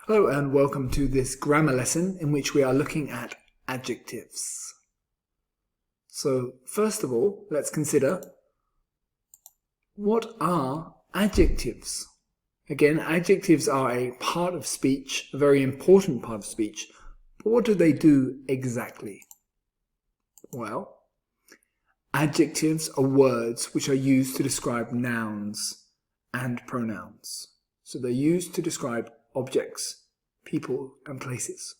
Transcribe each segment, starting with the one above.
Hello and welcome to this grammar lesson in which we are looking at adjectives. So first of all, let's consider what are adjectives. Again, adjectives are a part of speech, a very important part of speech, but what do they do exactly? Well, adjectives are words which are used to describe nouns and pronouns. So they're used to describe objects, people, and places.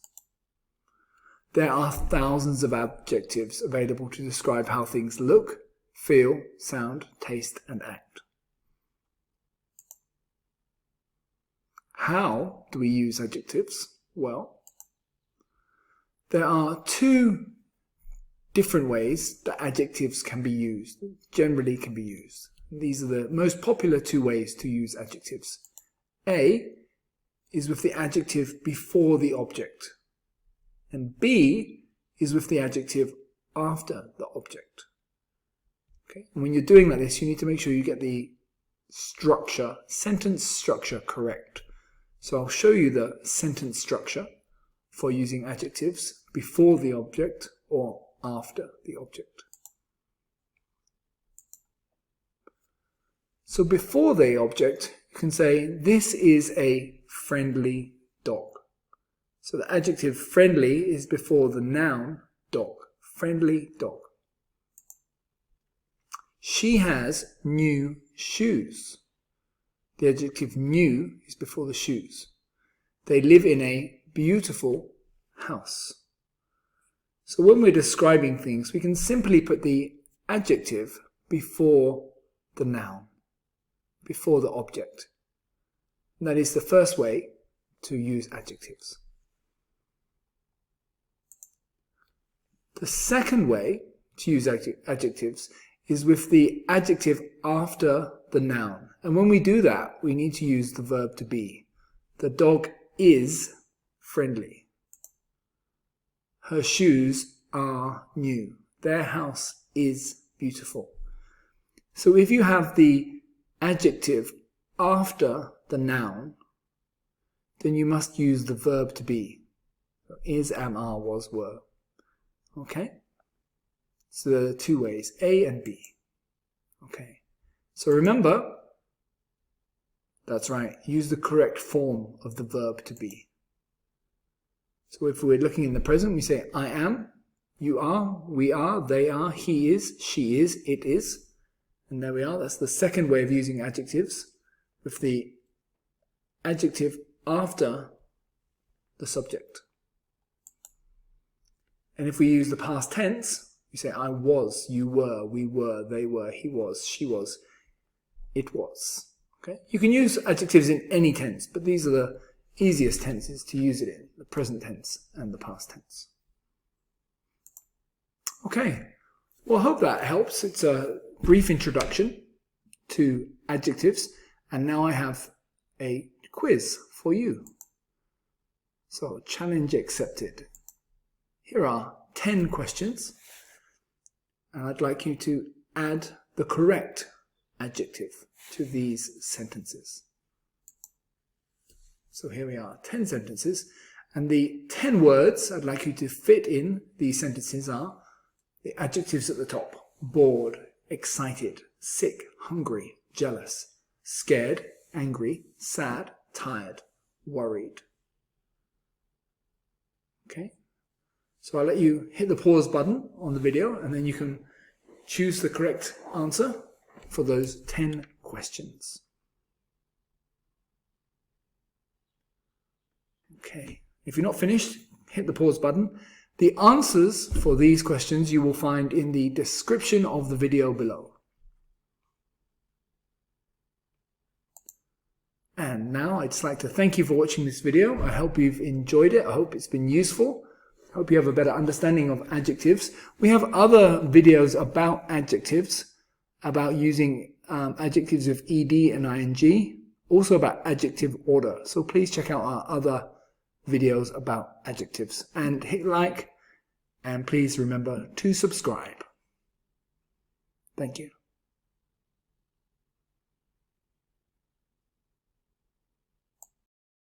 There are thousands of adjectives available to describe how things look, feel, sound, taste, and act. How do we use adjectives? Well, there are two different ways that adjectives can be used, generally can be used. These are the most popular two ways to use adjectives. A is with the adjective before the object, and B is with the adjective after the object. Okay? And when you're doing like this, you need to make sure you get the structure, sentence structure correct. So I'll show you the sentence structure for using adjectives before the object or after the object. So before the object, you can say, this is a friendly dog. So the adjective friendly is before the noun dog. Friendly dog. She has new shoes. The adjective new is before the shoes. They live in a beautiful house. So when we're describing things, we can simply put the adjective before the noun, before the object. And that is the first way to use adjectives. The second way to use adjectives is with the adjective after the noun. And when we do that, we need to use the verb to be. The dog is friendly. Her shoes are new. Their house is beautiful. So if you have the adjective after the noun, then you must use the verb to be. So is, am, are, was, were. Okay? So there are two ways, A and B. Okay. So remember, that's right, use the correct form of the verb to be. So if we're looking in the present, we say I am, you are, we are, they are, he is, she is, it is. And there we are. That's the second way of using adjectives, with the adjective after the subject. And if we use the past tense, we say I was, you were, we were, they were, he was, she was, it was. Okay? You can use adjectives in any tense, but these are the easiest tenses to use it in, the present tense and the past tense. Okay, well I hope that helps. It's a brief introduction to adjectives, and now I have a quiz for you. So, challenge accepted. Here are 10 questions, and I'd like you to add the correct adjective to these sentences. So here we are, 10 sentences, and the 10 words I'd like you to fit in these sentences are the adjectives at the top: bored, excited, sick, hungry, jealous, scared, angry, sad, tired, worried. Okay? So I'll let you hit the pause button on the video, and then you can choose the correct answer for those 10 questions. Okay, if you're not finished, hit the pause button. The answers for these questions you will find in the description of the video below. And now I'd just like to thank you for watching this video. I hope you've enjoyed it. I hope it's been useful. I hope you have a better understanding of adjectives. We have other videos about adjectives, about using adjectives with ed and ing, also about adjective order. So please check out our other videos about adjectives, and hit like, and please remember to subscribe. Thank you.